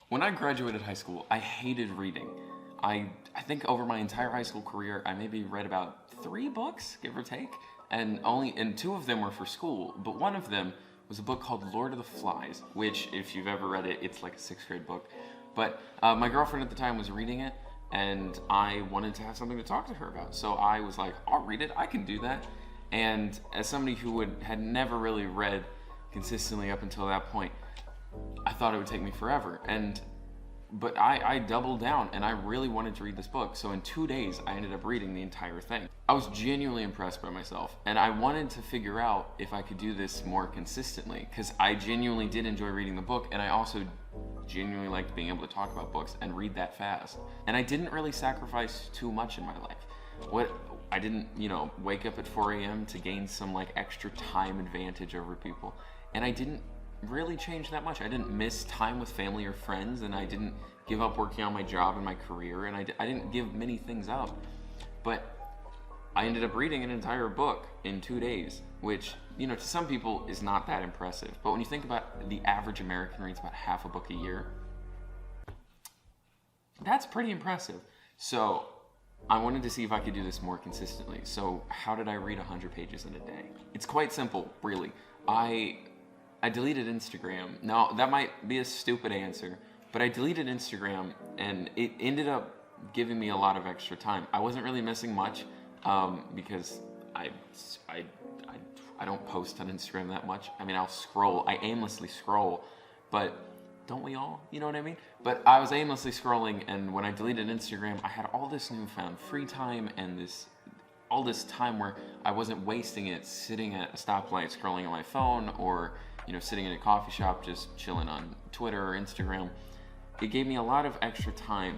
When I graduated high school, I hated reading. I think over my entire high school career, I maybe read about 3 books, give or take, and 2 of them were for school. But one of them was a book called Lord of the Flies, which, if you've ever read it, it's like a sixth grade book. But my girlfriend at the time was reading it, and I wanted to have something to talk to her about. So I was like, I'll read it. I can do that. And as somebody who had never really read consistently up until that point, I thought it would take me forever. But I doubled down and I really wanted to read this book. So in 2 days, I ended up reading the entire thing. I was genuinely impressed by myself, and I wanted to figure out if I could do this more consistently, because I genuinely did enjoy reading the book, and I also genuinely liked being able to talk about books and read that fast. And I didn't really sacrifice too much in my life. I didn't, wake up at 4 a.m. to gain some like extra time advantage over people. And I didn't really change that much. I didn't miss time with family or friends, and I didn't give up working on my job and my career, and I didn't give many things up. But I ended up reading an entire book in 2 days, which, to some people is not that impressive. But when you think about the average American reads about half a book a year, that's pretty impressive. So I wanted to see if I could do this more consistently. So how did I read 100 pages in a day? It's quite simple, really. I deleted Instagram. Now, that might be a stupid answer, but I deleted Instagram, and it ended up giving me a lot of extra time. I wasn't really missing much, because I don't post on Instagram that much. I mean, I aimlessly scroll, but don't we all? You know what I mean? But I was aimlessly scrolling, and when I deleted Instagram, I had all this newfound free time and all this time where I wasn't wasting it sitting at a stoplight scrolling on my phone, or sitting in a coffee shop just chilling on Twitter or Instagram. It gave me a lot of extra time,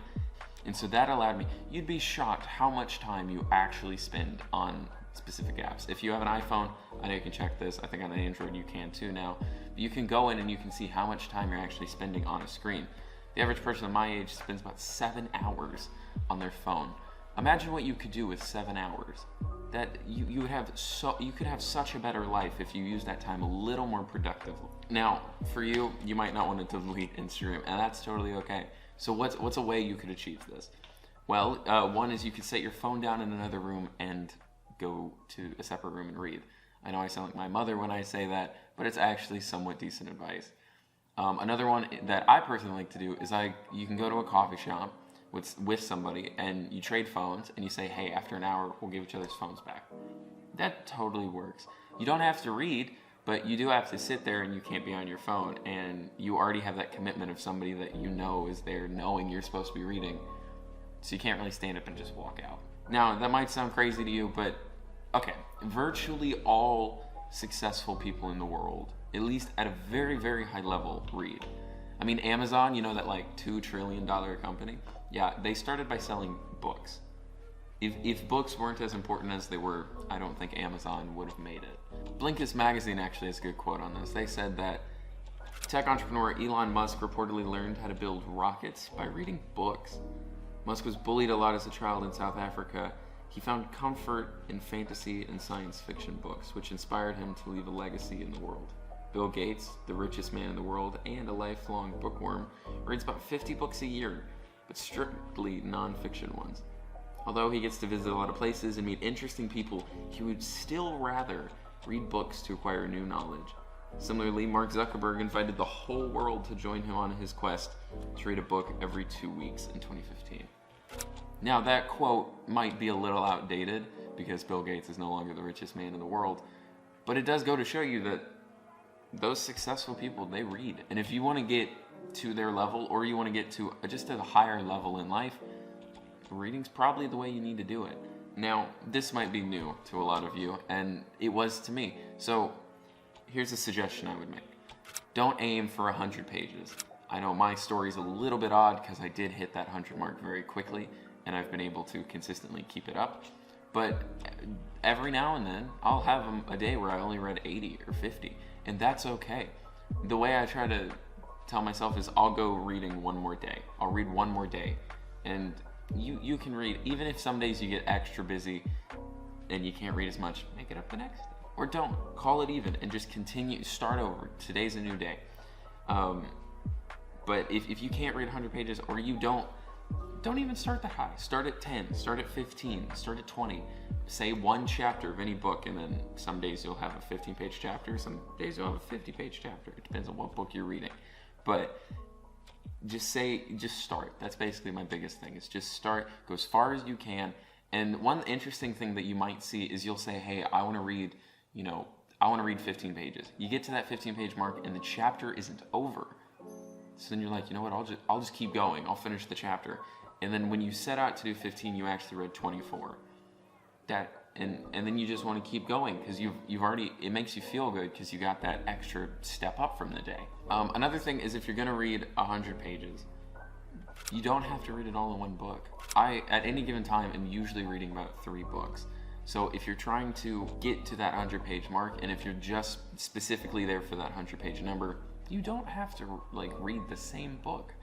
and so that allowed me. You'd be shocked how much time you actually spend on specific apps. If you have an iPhone, I know you can check this. I think on Android you can too now. But you can go in and you can see how much time you're actually spending on a screen. The average person of my age spends about 7 hours on their phone. Imagine what you could do with 7 hours. That you could have such a better life if you use that time a little more productively. Now, for you might not want to delete Instagram, and that's totally okay. So what's a way you could achieve this? Well, one is you could set your phone down in another room and go to a separate room and read. I know I sound like my mother when I say that, but it's actually somewhat decent advice. Another one that I personally like to do is you can go to a coffee shop with somebody, and you trade phones, and you say, hey, after an hour, we'll give each other's phones back. That totally works. You don't have to read, but you do have to sit there, and you can't be on your phone, and you already have that commitment of somebody that you know is there knowing you're supposed to be reading, so you can't really stand up and just walk out. Now, that might sound crazy to you, but okay, virtually all successful people in the world, at least at a very, very high level, read. I mean, Amazon, that like $2 trillion company? Yeah, they started by selling books. If books weren't as important as they were, I don't think Amazon would have made it. Blinkist magazine actually has a good quote on this. They said that tech entrepreneur Elon Musk reportedly learned how to build rockets by reading books. Musk was bullied a lot as a child in South Africa. He found comfort in fantasy and science fiction books, which inspired him to leave a legacy in the world. Bill Gates, the richest man in the world and a lifelong bookworm, reads about 50 books a year, but strictly non-fiction ones. Although he gets to visit a lot of places and meet interesting people, he would still rather read books to acquire new knowledge. Similarly, Mark Zuckerberg invited the whole world to join him on his quest to read a book every 2 weeks in 2015. Now, that quote might be a little outdated because Bill Gates is no longer the richest man in the world, but it does go to show you that those successful people, they read. And if you want to get to their level, or you want to get to just a higher level in life, reading's probably the way you need to do it. Now, this might be new to a lot of you, and it was to me. So here's a suggestion I would make. Don't aim for 100 pages. I know my story's a little bit odd because I did hit that 100 mark very quickly, and I've been able to consistently keep it up. But every now and then, I'll have a day where I only read 80 or 50, and that's okay. The way I try to tell myself is I'll go reading one more day. I'll read one more day. And you can read, even if some days you get extra busy and you can't read as much, make it up the next day. Or don't. Call it even and just continue. Start over. Today's a new day. But if you can't read 100 pages, or you don't even start that high. Start at 10, start at 15, start at 20. Say one chapter of any book, and then some days you'll have a 15-page chapter, some days you'll have a 50-page chapter. It depends on what book you're reading. But just start. That's basically my biggest thing, is just start, go as far as you can. And one interesting thing that you might see is you'll say, hey, I want to read 15 pages. You get to that 15-page mark and the chapter isn't over. So then you're like, you know what, I'll just keep going. I'll finish the chapter. And then when you set out to do 15, you actually read 24. And then you just want to keep going, because you've already, it makes you feel good because you got that extra step up from the day. Another thing is, if you're going to read 100 pages, you don't have to read it all in one book. I, at any given time, am usually reading about 3 books. So if you're trying to get to that 100-page mark, and if you're just specifically there for that 100-page number, you don't have to read the same book.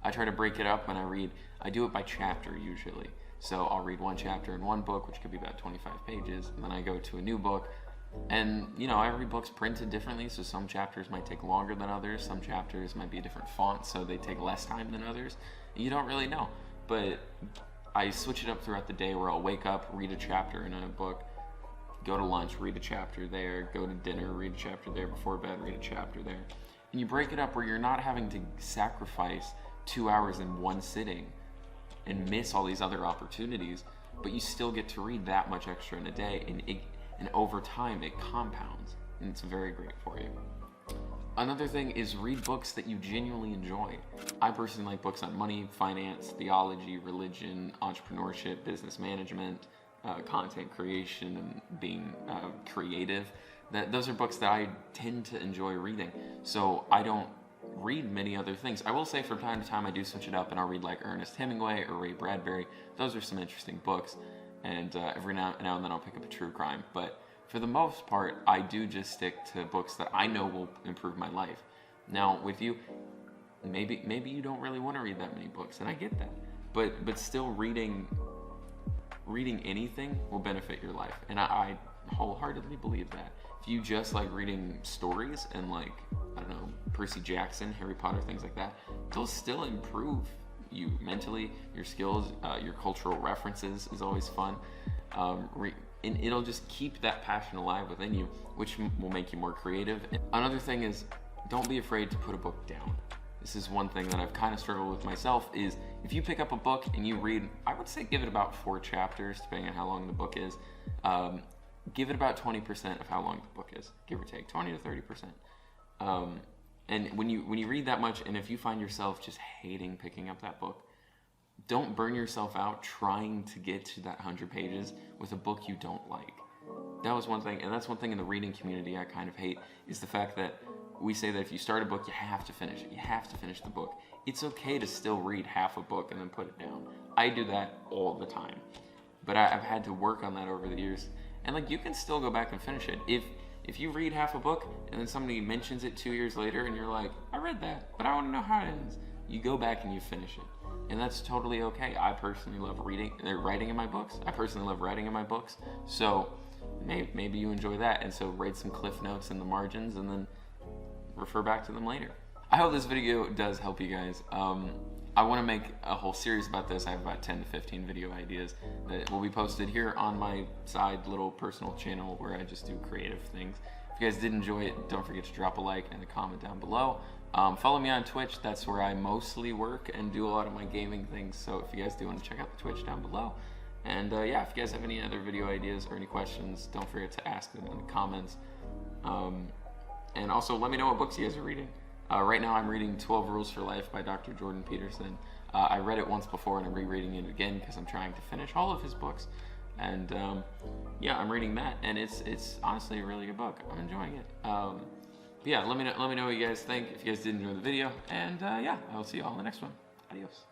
I try to break it up when I read. I do it by chapter usually. So I'll read one chapter in one book, which could be about 25 pages, and then I go to a new book. And, every book's printed differently, so some chapters might take longer than others. Some chapters might be a different font, so they take less time than others. You don't really know. But I switch it up throughout the day, where I'll wake up, read a chapter in a book, go to lunch, read a chapter there, go to dinner, read a chapter there, before bed, read a chapter there. And you break it up where you're not having to sacrifice 2 hours in one sitting and miss all these other opportunities, but you still get to read that much extra in a day, and over time it compounds, and it's very great for you. Another thing is, read books that you genuinely enjoy. I personally like books on money, finance, theology, religion, entrepreneurship, business management, content creation, and being creative. Those are books that I tend to enjoy reading, so I don't read many other things. I will say from time to time I do switch it up, and I'll read like Ernest Hemingway or Ray Bradbury. Those are some interesting books, and every now and then I'll pick up a true crime. But for the most part, I do just stick to books that I know will improve my life. Now with you, maybe you don't really want to read that many books, and I get that. But still, reading anything will benefit your life, and I wholeheartedly believe that. If you just like reading stories and Percy Jackson, Harry Potter, things like that, they'll still improve you mentally, your skills, your cultural references is always fun. And it'll just keep that passion alive within you, which will make you more creative. Another thing is, don't be afraid to put a book down. This is one thing that I've kind of struggled with myself, is if you pick up a book and you read, I would say give it about 4 chapters, depending on how long the book is. Give it about 20% of how long the book is, give or take, 20 to 30%. And when you read that much, and if you find yourself just hating picking up that book, don't burn yourself out trying to get to that 100 pages with a book you don't like. That was one thing, and that's one thing in the reading community I kind of hate, is the fact that we say that if you start a book, you have to finish it. You have to finish the book. It's okay to still read half a book and then put it down. I do that all the time. But I've had to work on that over the years. And you can still go back and finish it. If you read half a book and then somebody mentions it 2 years later and you're like, I read that, but I want to know how it ends, you go back and you finish it. And that's totally okay. I personally love writing in my books. I personally love writing in my books. So maybe you enjoy that. And so write some cliff notes in the margins and then refer back to them later. I hope this video does help you guys. I want to make a whole series about this. I have about 10 to 15 video ideas that will be posted here on my side little personal channel where I just do creative things. If you guys did enjoy it, don't forget to drop a like and a comment down below. Follow me on Twitch. That's where I mostly work and do a lot of my gaming things. So if you guys do want to check out the Twitch down below. And yeah, if you guys have any other video ideas or any questions, don't forget to ask them in the comments. And also let me know what books you guys are reading. Right now I'm reading 12 Rules for Life by Dr. Jordan Peterson. I read it once before and I'm rereading it again because I'm trying to finish all of his books. And yeah, I'm reading that, and it's honestly a really good book. I'm enjoying it. But yeah, let me know what you guys think, if you guys did enjoy the video. And yeah, I'll see you all in the next one. Adios.